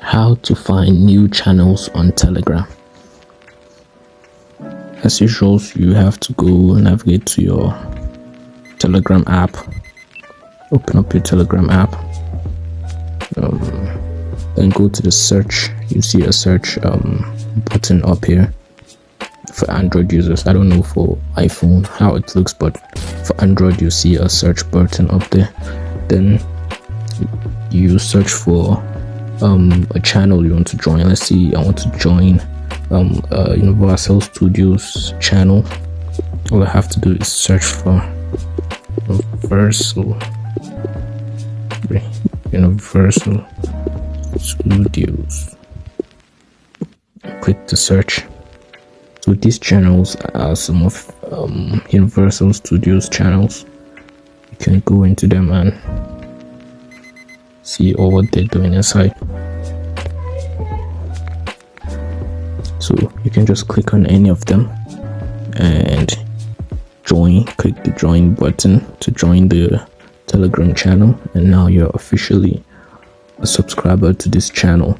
How to find new channels on Telegram. As usual, you have to go navigate to your Telegram app. Open up your Telegram app. Then go to the search. You see a search button up here for Android users. I don't know for iPhone how it looks, but for Android you see a search button up there. Then you search for a channel you want to join. Let's see, I want to join Universal Studios channel. All I have to do is search for Universal Studios. Click the search. So these channels are some of Universal Studios channels. You can go into them and see all what they're doing inside. So you can just click on any of them and join. Click the join button to join the Telegram channel, and now you're officially a subscriber to this channel.